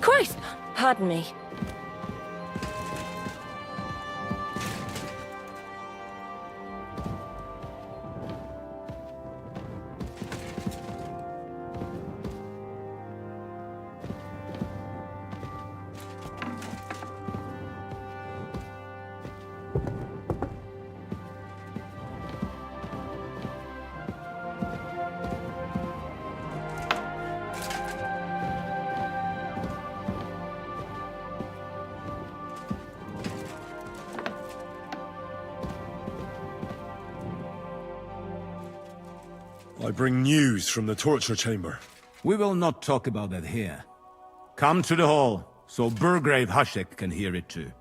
Christ! Pardon me. I bring news from the torture chamber. We will not talk about that here. Come to the hall, so Burgrave Hashek can hear it too.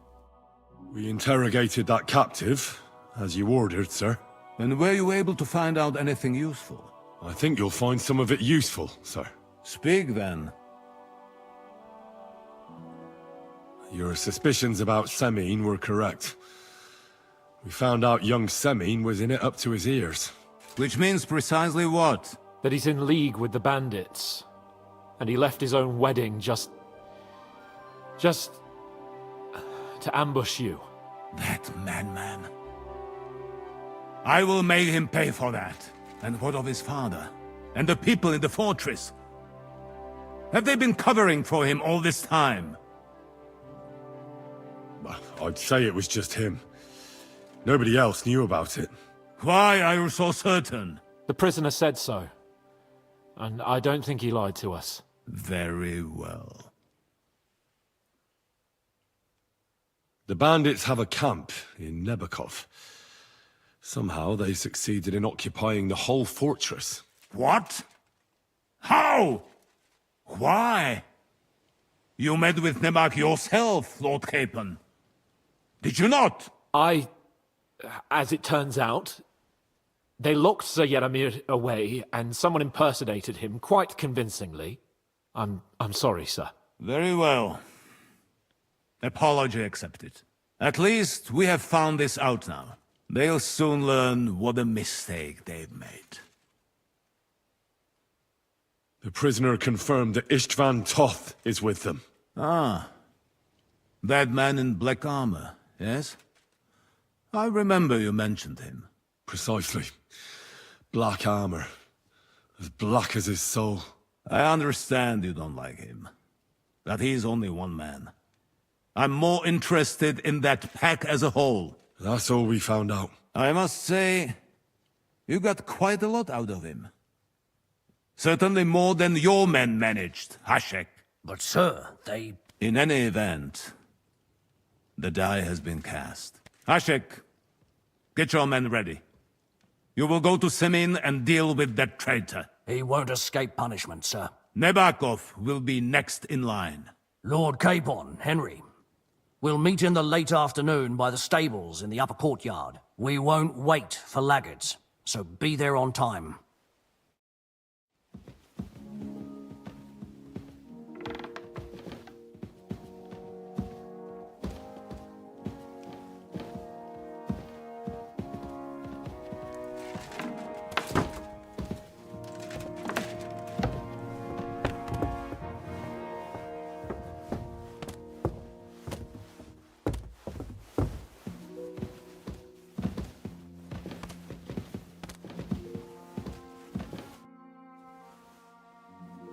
We interrogated that captive, as you ordered, sir. And were you able to find out anything useful? I think you'll find some of it useful, sir. Speak then. Your suspicions about Semine were correct. We found out young Semine was in it up to his ears. Which means precisely what? That he's in league with the bandits. And he left his own wedding just to ambush you. That madman. I will make him pay for that. And what of his father? And the people in the fortress? Have they been covering for him all this time? I'd say it was just him. Nobody else knew about it. Why are you so certain? The prisoner said so. And I don't think he lied to us. Very well. The bandits have a camp in Nebakov. Somehow they succeeded in occupying the whole fortress. What? How? Why? You met with Nebak yourself, Lord Capon. Did you not? As it turns out, they locked Sir Yaramir away, and someone impersonated him quite convincingly. I'm sorry, sir. Very well. Apology accepted. At least we have found this out now. They'll soon learn what a mistake they've made. The prisoner confirmed that Istvan Toth is with them. Ah. That man in black armor, yes? I remember you mentioned him. Precisely. Black armor. As black as his soul. I understand you don't like him. But he's only one man. I'm more interested in that pack as a whole. That's all we found out. I must say, you got quite a lot out of him. Certainly more than your men managed, Hashek. But sir, they... In any event, the die has been cast. Hashek, get your men ready. You will go to Semine and deal with that traitor. He won't escape punishment, sir. Nebakov will be next in line. Lord Capon, Henry. We'll meet in the late afternoon by the stables in the upper courtyard. We won't wait for laggards, so be there on time.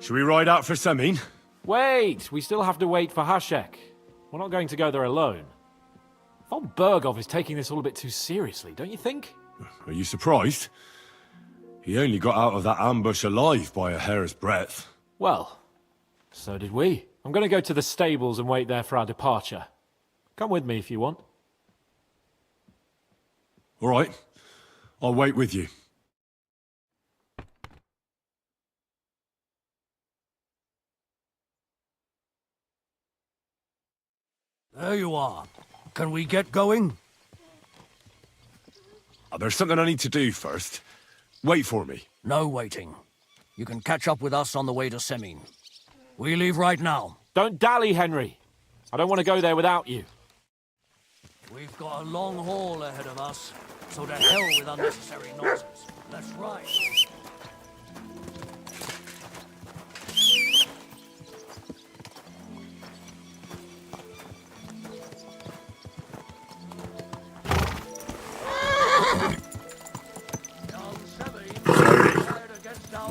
Should we ride out for Semin? Wait! We still have to wait for Hashek. We're not going to go there alone. Von Bergov is taking this all a bit too seriously, don't you think? Are you surprised? He only got out of that ambush alive by a hair's breadth. Well, so did we. I'm going to go to the stables and wait there for our departure. Come with me if you want. All right. I'll wait with you. There you are. Can we get going? There's something I need to do first. Wait for me. No waiting. You can catch up with us on the way to Semin. We leave right now. Don't dally, Henry. I don't want to go there without you. We've got a long haul ahead of us, so to hell with unnecessary nonsense. Let's ride.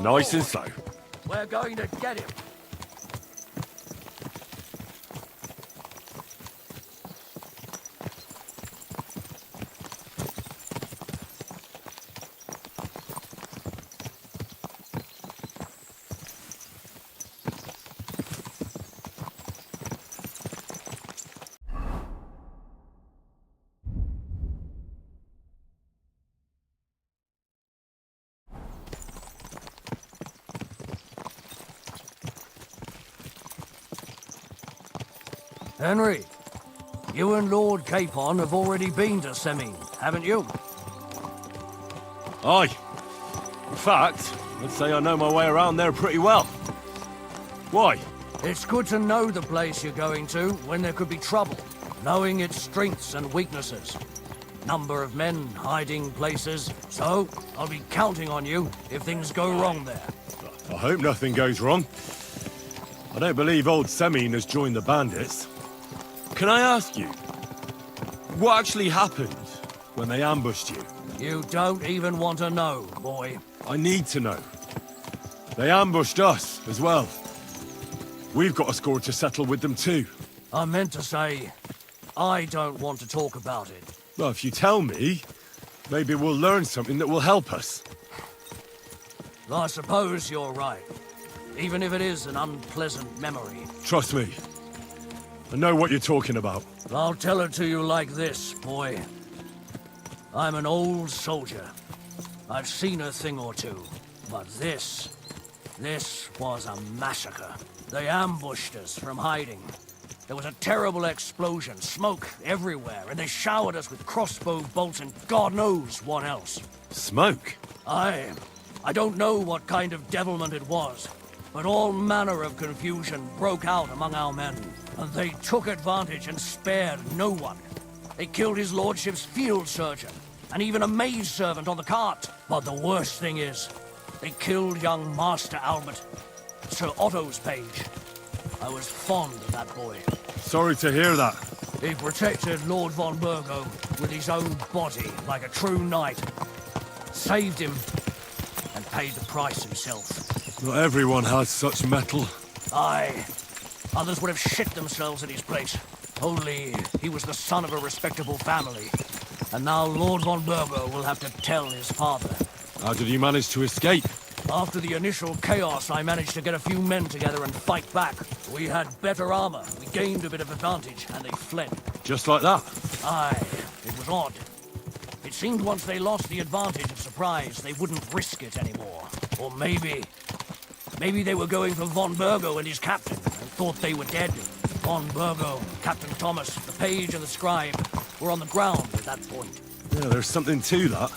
Nice and slow. We're going to get him. Henry, you and Lord Capon have already been to Semin, haven't you? Aye. In fact, I'd say I know my way around there pretty well. Why? It's good to know the place you're going to when there could be trouble, knowing its strengths and weaknesses. Number of men, hiding places, so I'll be counting on you if things go wrong there. I hope nothing goes wrong. I don't believe old Semin has joined the bandits. Can I ask you, what actually happened when they ambushed you? You don't even want to know, boy. I need to know. They ambushed us as well. We've got a score to settle with them too. I meant to say, I don't want to talk about it. Well, if you tell me, maybe we'll learn something that will help us. I suppose you're right, even if it is an unpleasant memory. Trust me. I know what you're talking about. I'll tell it to you like this, boy. I'm an old soldier. I've seen a thing or two, but this was a massacre. They ambushed us from hiding. There was a terrible explosion, smoke everywhere, and they showered us with crossbow bolts and God knows what else. Smoke? I don't know what kind of devilment it was, but all manner of confusion broke out among our men, and they took advantage and spared no one. They killed his lordship's field surgeon, and even a maid servant on the cart. But the worst thing is, they killed young Master Albert, Sir Otto's page. I was fond of that boy. Sorry to hear that. He protected Lord von Burgo with his own body like a true knight. Saved him, and paid the price himself. Not everyone has such mettle. Aye. Others would have shit themselves at his place. Only he was the son of a respectable family. And now Lord von Burgo will have to tell his father. How did you manage to escape? After the initial chaos, I managed to get a few men together and fight back. We had better armor, we gained a bit of advantage, and they fled. Just like that? Aye, it was odd. It seemed once they lost the advantage of surprise, they wouldn't risk it anymore. Or maybe they were going for von Burgo and his captain, and thought they were dead. Von Burgo, Captain Thomas, the page and the scribe were on the ground at that point. Yeah, there's something to that.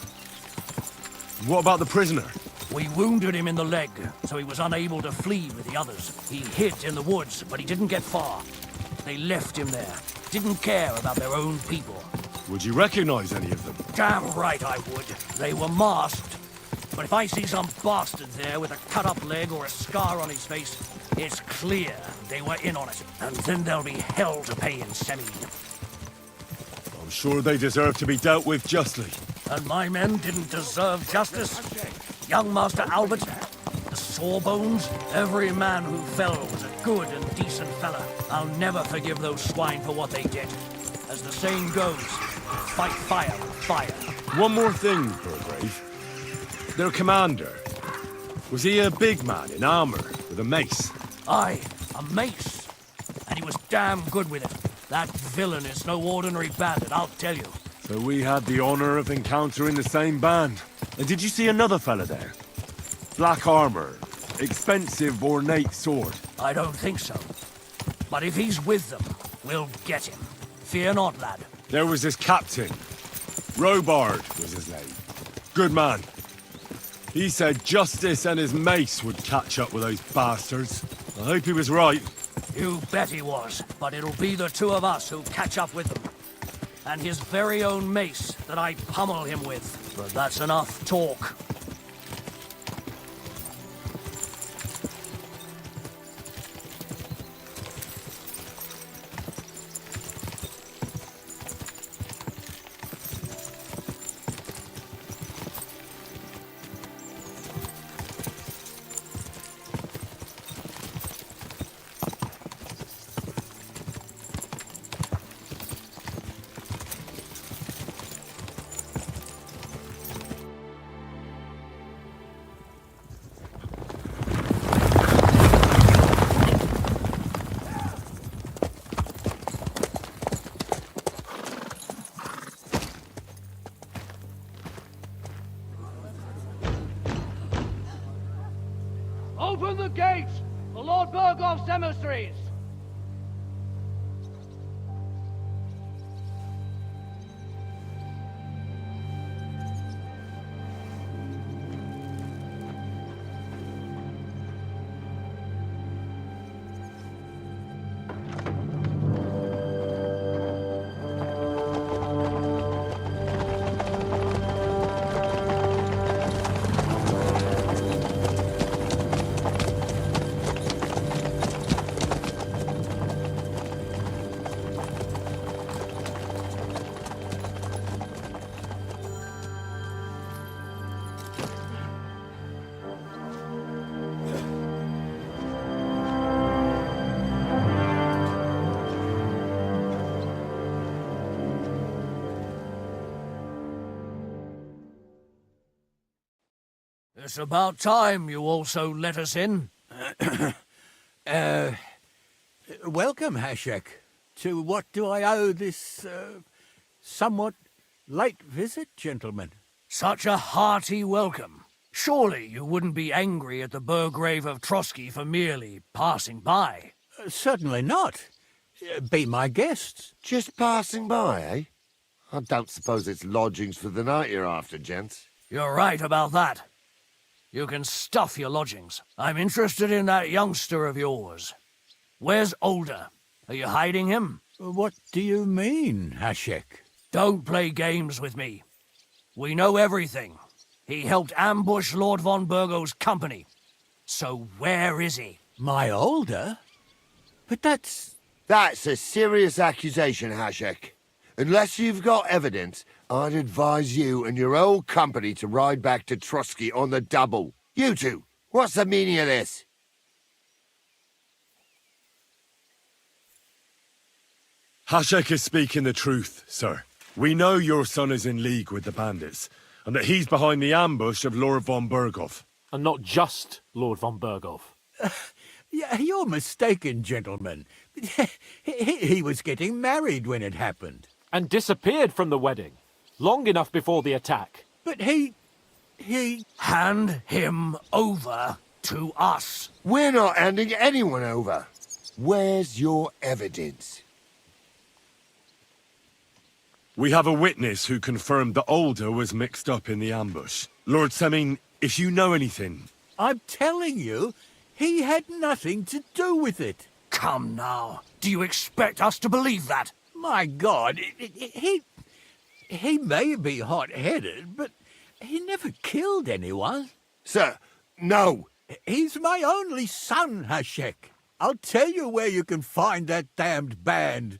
What about the prisoner? We wounded him in the leg, so he was unable to flee with the others. He hid in the woods, but he didn't get far. They left him there. Didn't care about their own people. Would you recognize any of them? Damn right I would. They were masked. But if I see some bastard there with a cut-up leg or a scar on his face, it's clear they were in on it. And then there'll be hell to pay in Semin. I'm sure they deserve to be dealt with justly. And my men didn't deserve justice. Young Master Albert, the sawbones? Every man who fell was a good and decent fella. I'll never forgive those swine for what they did. As the saying goes, fight fire with fire. One more thing, Burgrave. Their commander. Was he a big man in armor with a mace? Aye, a mace. And he was damn good with it. That villain is no ordinary bandit, I'll tell you. So we had the honor of encountering the same band. And did you see another fella there? Black armor, expensive ornate sword. I don't think so. But if he's with them, we'll get him. Fear not, lad. There was this captain. Robard was his name. Good man. He said Justice and his mace would catch up with those bastards. I hope he was right. You bet he was, but it'll be the two of us who catch up with them. And his very own mace that I pummel him with. But that's enough talk. Open the gates for Lord Burgoff's emissaries! It's about time you also let us in. Welcome, Hashek. To what do I owe this, somewhat late visit, gentlemen? Such a hearty welcome. Surely you wouldn't be angry at the Burgrave of Trotsky for merely passing by. Certainly not. Be my guests. Just passing by, eh? I don't suppose it's lodgings for the night you're after, gents. You're right about that. You can stuff your lodgings. I'm interested in that youngster of yours. Where's Older? Are you hiding him? What do you mean, Hashek? Don't play games with me. We know everything. He helped ambush Lord von Burgo's company. So where is he? My Older? But that's... That's a serious accusation, Hashek. Unless you've got evidence, I'd advise you and your old company to ride back to Trotsky on the double. You two, what's the meaning of this? Hashek is speaking the truth, sir. We know your son is in league with the bandits, and that he's behind the ambush of Lord von Burgov. And not just Lord von Burgov. You're mistaken, gentlemen. He was getting married when it happened. And disappeared from the wedding, long enough before the attack. But he... Hand him over to us. We're not handing anyone over. Where's your evidence? We have a witness who confirmed that Older was mixed up in the ambush. Lord Semin, if you know anything... I'm telling you, he had nothing to do with it. Come now. Do you expect us to believe that? My God, he may be hot-headed, but he never killed anyone. Sir, no. He's my only son, Hashek. I'll tell you where you can find that damned band.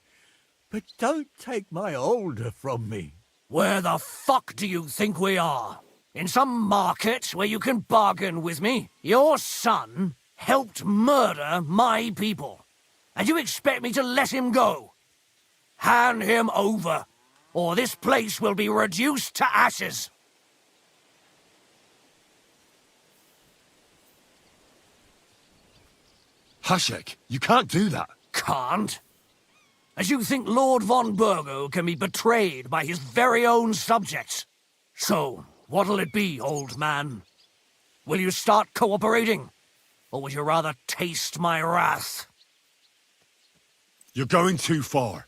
But don't take my Older from me. Where the fuck do you think we are? In some market where you can bargain with me, your son helped murder my people. And you expect me to let him go? Hand him over, or this place will be reduced to ashes. Hashek, you can't do that. Can't? As you think Lord von Burgo can be betrayed by his very own subjects. So, what'll it be, old man? Will you start cooperating? Or would you rather taste my wrath? You're going too far.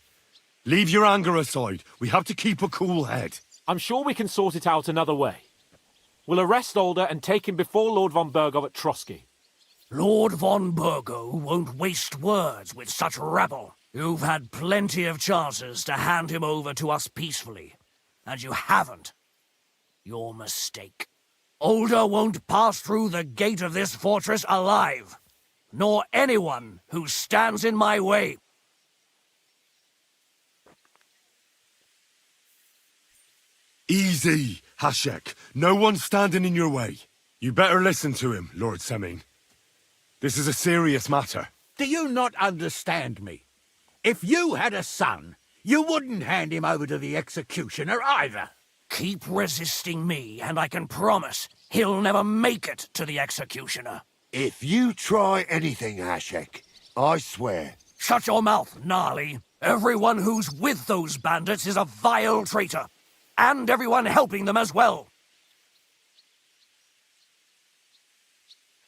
Leave your anger aside. We have to keep a cool head. I'm sure we can sort it out another way. We'll arrest Older and take him before Lord von Burgo at Trotsky. Lord von Burgo won't waste words with such rabble. You've had plenty of chances to hand him over to us peacefully, and you haven't. Your mistake. Older won't pass through the gate of this fortress alive, nor anyone who stands in my way. Easy, Hashek. No one's standing in your way. You better listen to him, Lord Seming. This is a serious matter. Do you not understand me? If you had a son, you wouldn't hand him over to the executioner either. Keep resisting me, and I can promise he'll never make it to the executioner. If you try anything, Hashek, I swear. Shut your mouth, Gnarly. Everyone who's with those bandits is a vile traitor. And everyone helping them as well.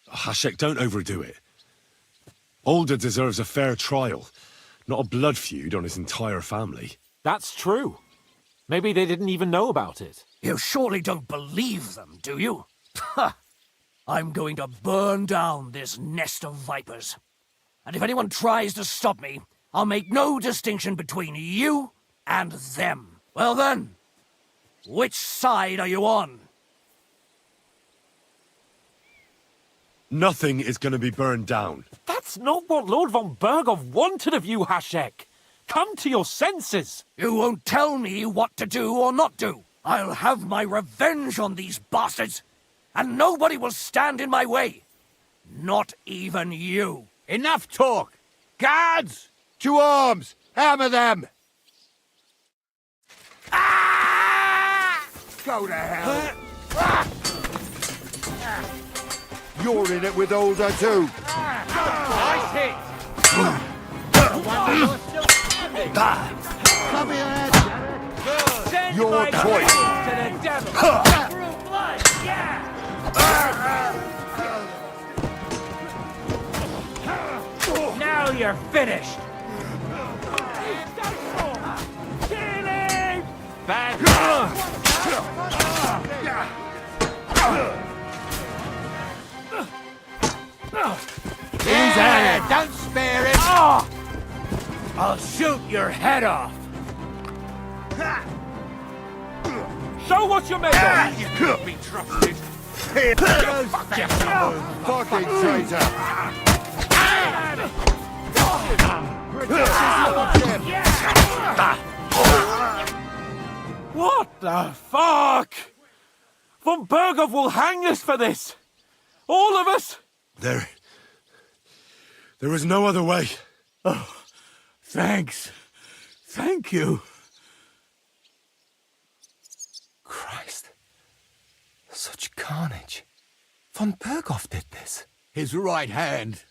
Hashek, don't overdo it. Older deserves a fair trial, not a blood feud on his entire family. That's true. Maybe they didn't even know about it. You surely don't believe them, do you? Ha! I'm going to burn down this nest of vipers. And if anyone tries to stop me, I'll make no distinction between you and them. Well then, which side are you on? Nothing is going to be burned down. That's not what Lord von Burgov wanted of you, Hashek. Come to your senses. You won't tell me what to do or not do. I'll have my revenge on these bastards, and nobody will stand in my way. Not even you. Enough talk! Guards! To arms! Hammer them! Ah! Go to hell! You're in it with Older too. Nice hit! Cover your head! Your choice! To the devil! Now you're finished! He's at it! Don't spare him! I'll shoot your head off! Show what you're made of. You can't be trusted! Fucking traitor! What the fuck? Von Burgov will hang us for this. All of us. There is no other way. Thanks. Thank you. Christ. Such carnage. Von Burgov did this. His right hand,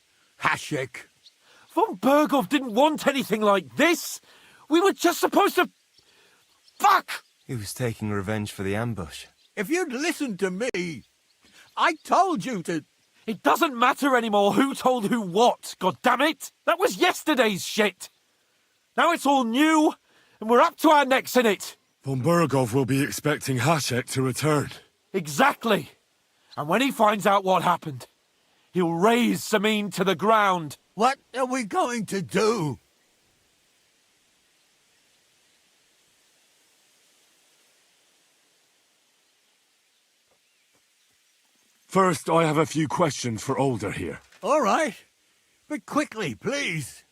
Hashek. Von Burgov didn't want anything like this. We were just supposed to... Fuck! He was taking revenge for the ambush. If you'd listened to me, I told you to... It doesn't matter anymore who told who what, goddammit! That was yesterday's shit! Now it's all new, and we're up to our necks in it! Von Burgov will be expecting Hashek to return. Exactly! And when he finds out what happened, he'll raze Samin to the ground. What are we going to do? First, I have a few questions for Older here. All right. But quickly, please.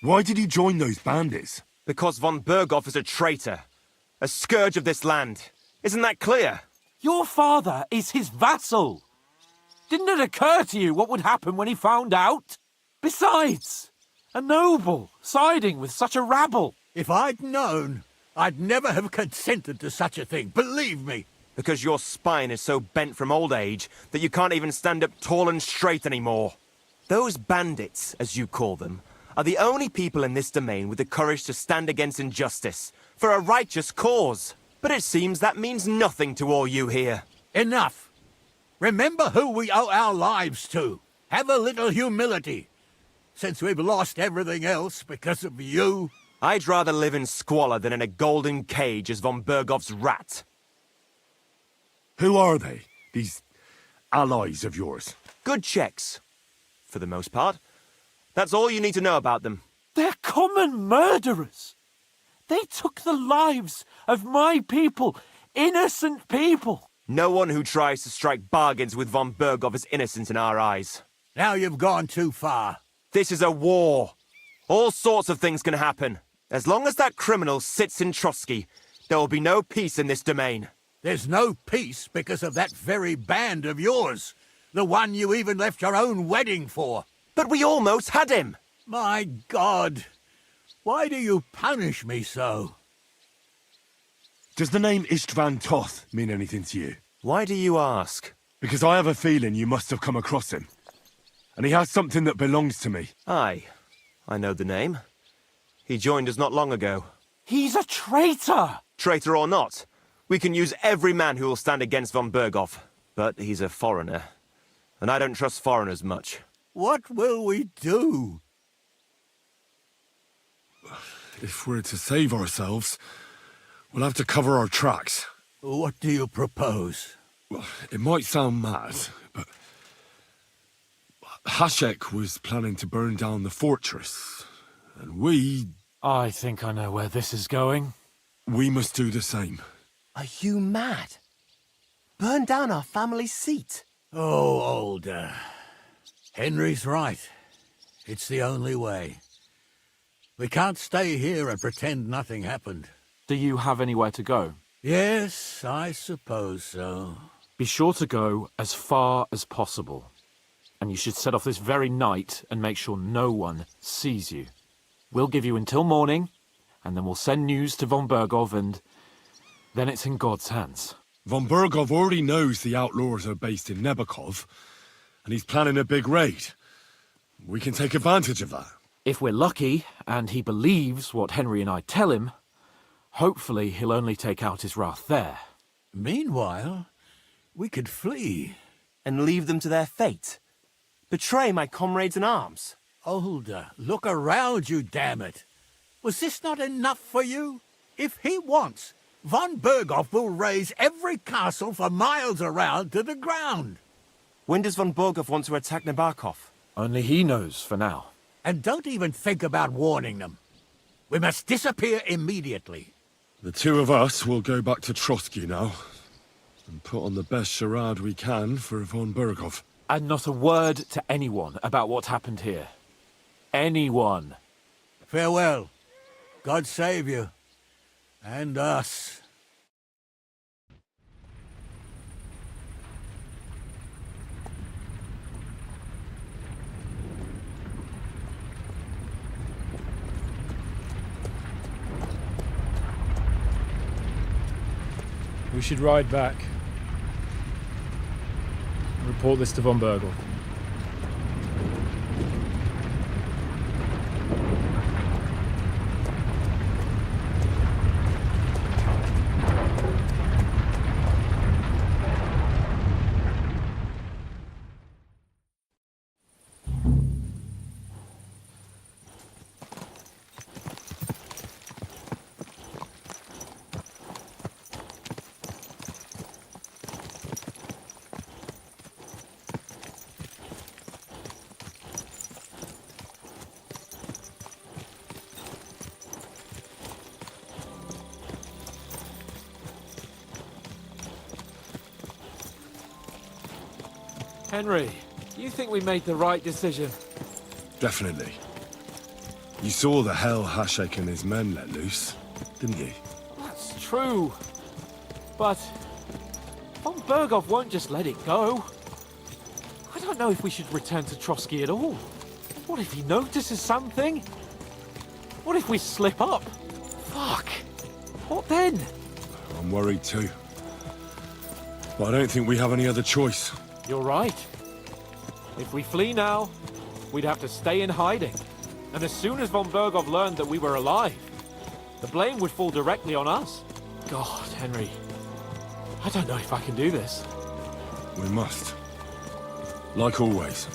Why did he join those bandits? Because von Burgov is a traitor. A scourge of this land. Isn't that clear? Your father is his vassal. Didn't it occur to you what would happen when he found out? Besides, a noble siding with such a rabble. If I'd known, I'd never have consented to such a thing, believe me. Because your spine is so bent from old age that you can't even stand up tall and straight anymore. Those bandits, as you call them, are the only people in this domain with the courage to stand against injustice for a righteous cause. But it seems that means nothing to all you here. Enough. Remember who we owe our lives to. Have a little humility. Since we've lost everything else because of you. I'd rather live in squalor than in a golden cage as von Bergov's rat. Who are they, these allies of yours? Good checks, for the most part. That's all you need to know about them. They're common murderers. They took the lives of my people, innocent people. No one who tries to strike bargains with von Bergov is innocent in our eyes. Now you've gone too far. This is a war. All sorts of things can happen. As long as that criminal sits in Trotsky, there will be no peace in this domain. There's no peace because of that very band of yours. The one you even left your own wedding for. But we almost had him. My God. Why do you punish me so? Does the name Istvan Toth mean anything to you? Why do you ask? Because I have a feeling you must have come across him. And he has something that belongs to me. Aye, I know the name. He joined us not long ago. He's a traitor! Traitor or not, we can use every man who will stand against von Bergov. But he's a foreigner, and I don't trust foreigners much. What will we do? If we're to save ourselves, we'll have to cover our tracks. What do you propose? Well, it might sound mad, but Hasek was planning to burn down the fortress, and we I think I know where this is going. must do the same. Are you mad? Burn down our family seat? Oh, Older. Henry's right. It's the only way. We can't stay here and pretend nothing happened. Do you have anywhere to go? Yes, I suppose so. Be sure to go as far as possible. And you should set off this very night and make sure no one sees you. We'll give you until morning, and then we'll send news to von Bergov, and then it's in God's hands. Von Bergov already knows the outlaws are based in Nebakov, and he's planning a big raid. We can take advantage of that. If we're lucky, and he believes what Henry and I tell him, hopefully he'll only take out his wrath there. Meanwhile, we could flee. And leave them to their fate? Betray my comrades in arms? Older, look around you, damn it. Was this not enough for you? If he wants, von Bergov will raise every castle for miles around to the ground. When does von Bergov want to attack Nebakov? Only he knows for now. And don't even think about warning them. We must disappear immediately. The two of us will go back to Trotsky now, and put on the best charade we can for von Bergov. And not a word to anyone about what happened here. Anyone. Farewell. God save you. And us. We should ride back. Report this to von Bergov. Henry, you think we made the right decision? Definitely. You saw the hell Hasek and his men let loose, didn't you? That's true. But Von Bergov won't just let it go. I don't know if we should return to Trotsky at all. What if he notices something? What if we slip up? Fuck. What then? I'm worried too. But I don't think we have any other choice. You're right. If we flee now, we'd have to stay in hiding. And as soon as von Bergov learned that we were alive, the blame would fall directly on us. God, Henry. I don't know if I can do this. We must. Like always.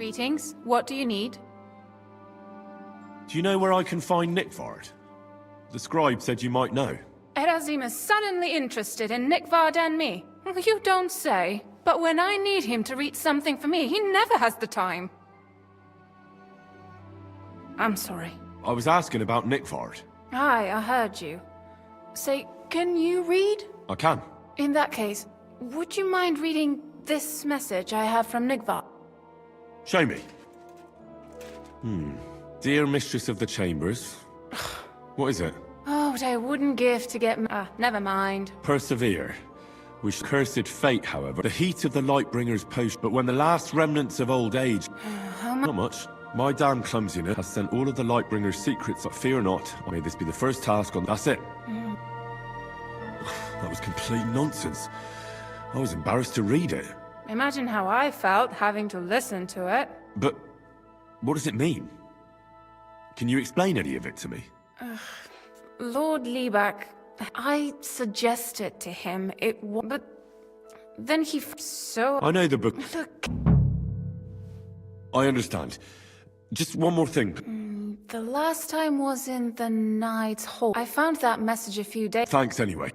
Greetings. What do you need? Do you know where I can find Nickvard? The scribe said you might know. Erazim is suddenly interested in Nickvard and me. You don't say. But when I need him to read something for me, he never has the time. I'm sorry. I was asking about Nickvard. Aye, I heard you. Say, can you read? I can. In that case, would you mind reading this message I have from Nickvard? Show me. Dear Mistress of the Chambers. What is it? Oh, what I wouldn't give to get... never mind. Persevere. Wish cursed fate, however, the heat of the Lightbringer's post, but when the last remnants of old age... Not much. My damn clumsiness has sent all of the Lightbringer's secrets, but fear not, may this be the first task on... That's it. That was complete nonsense. I was embarrassed to read it. Imagine how I felt having to listen to it. But what does it mean? Can you explain any of it to me? Lord Liebach, I suggested to him but then he so... I know the book. Look, I understand. Just one more thing. the last time was in the Knight's Hall. I found that message a few days... Thanks anyway.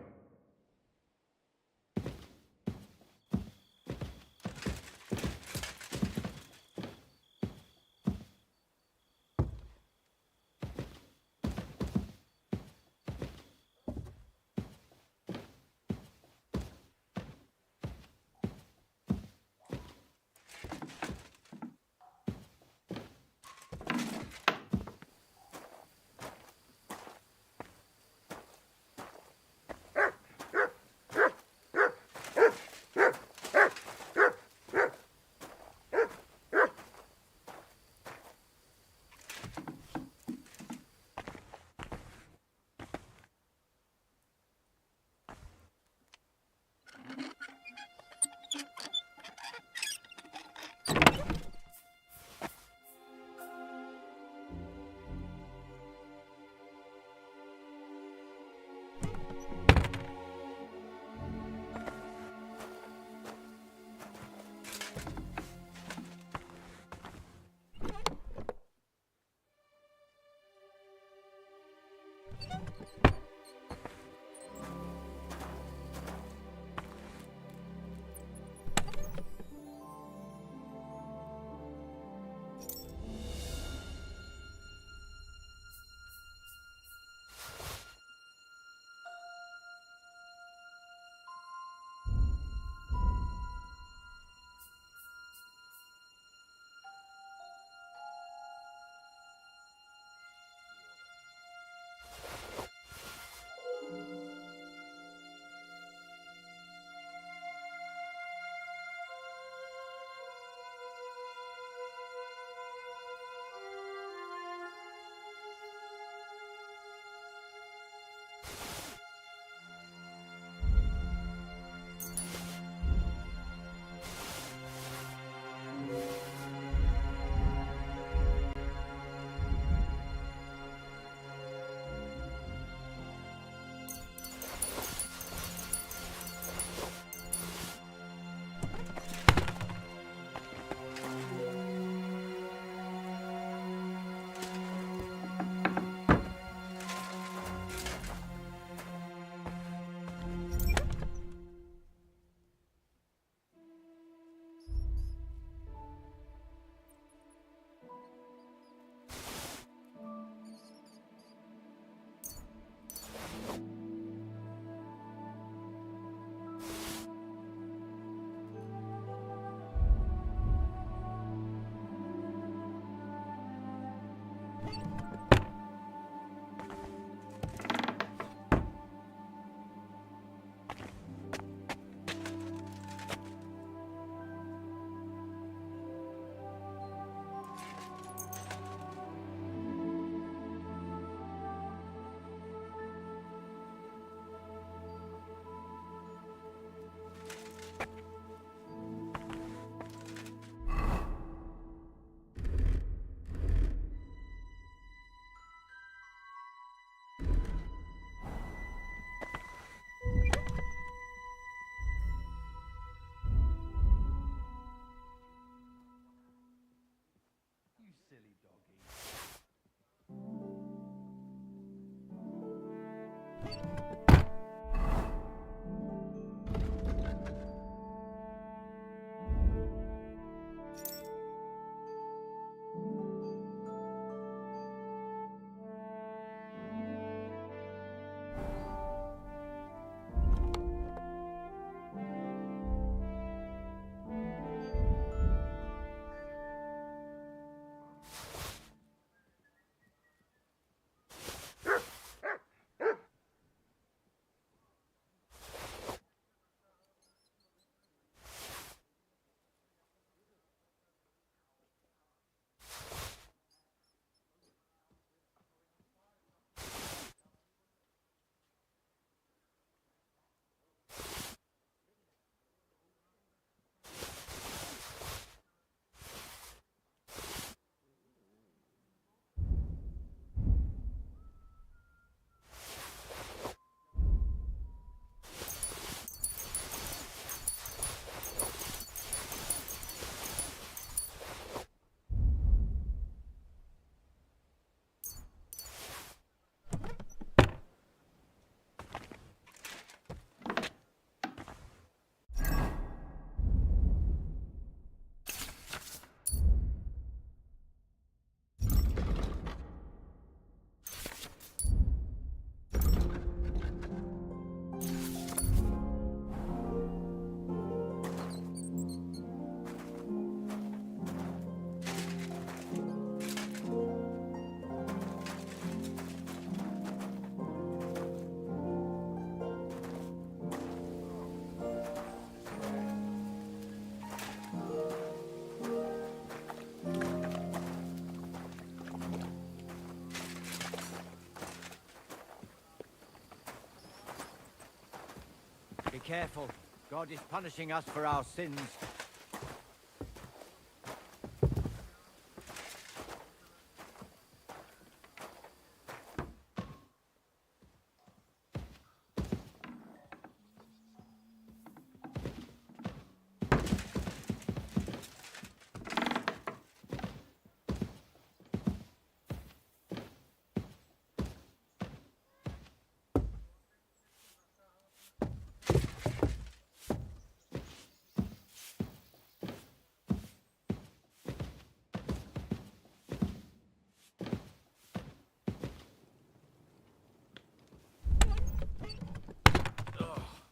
Be careful. God is punishing us for our sins.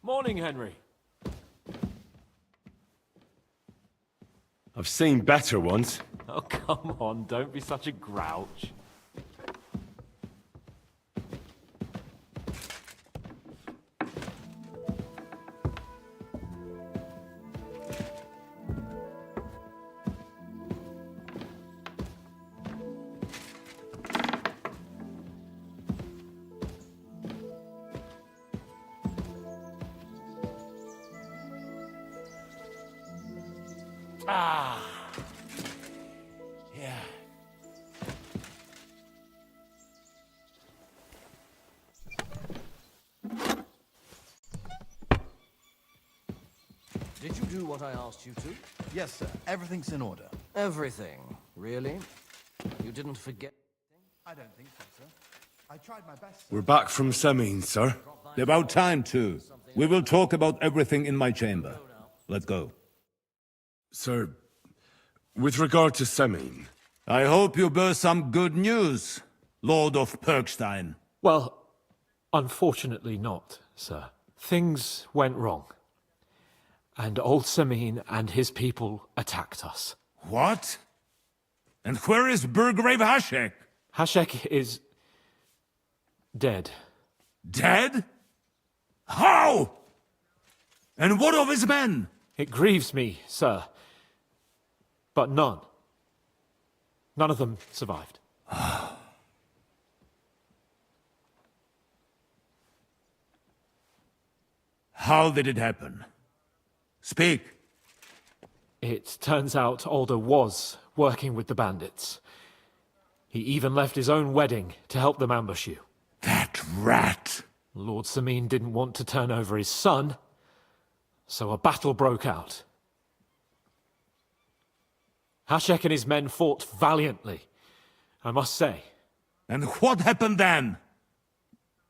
Morning, Henry. I've seen better ones. Oh, come on, don't be such a grouch. Ah. Yeah. Did you do what I asked you to? Yes, sir. Everything's in order. Everything, really? You didn't forget? I don't think so, sir. I tried my best, sir. We're back from Semin, sir. About time, too. We will talk about everything in my chamber. Let's go. Sir, with regard to Semin, I hope you bear some good news, Lord of Perkstein. Well, unfortunately not, sir. Things went wrong. And old Semin and his people attacked us. What? And where is Burgrave Hashek? Hashek is dead. Dead? How? And what of his men? It grieves me, sir. But none of them survived. How did it happen? Speak. It turns out Alder was working with the bandits. He even left his own wedding to help them ambush you. That rat! Lord Semin didn't want to turn over his son, so a battle broke out. Hashek and his men fought valiantly, I must say. And what happened then?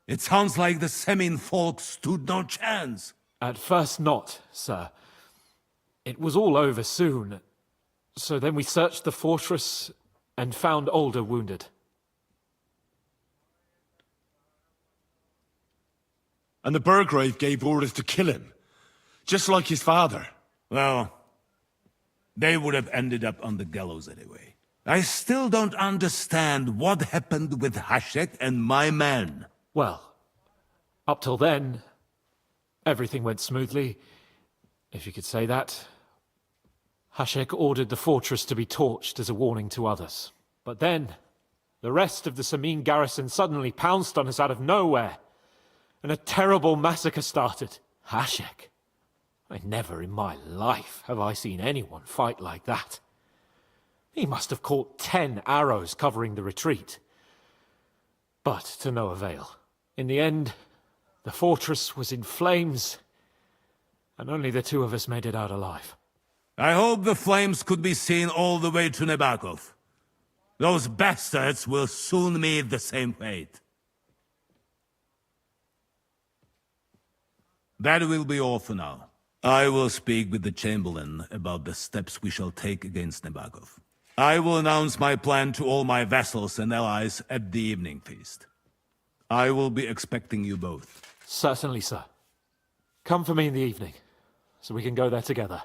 It sounds like the Semin folk stood no chance. At first not, sir. It was all over soon. So then we searched the fortress and found Older wounded. And the Burgrave gave orders to kill him, just like his father. Well, they would have ended up on the gallows anyway. I still don't understand what happened with Hashek and my men. Well, up till then, everything went smoothly, if you could say that. Hashek ordered the fortress to be torched as a warning to others. But then, the rest of the Samin garrison suddenly pounced on us out of nowhere, and a terrible massacre started. Hashek. Never in my life have I seen anyone fight like that. He must have caught 10 arrows covering the retreat. But to no avail. In the end, the fortress was in flames, and only the two of us made it out alive. I hope the flames could be seen all the way to Nebakov. Those bastards will soon meet the same fate. That will be all for now. I will speak with the Chamberlain about the steps we shall take against Nebakov. I will announce my plan to all my vassals and allies at the evening feast. I will be expecting you both. Certainly, sir. Come for me in the evening, so we can go there together.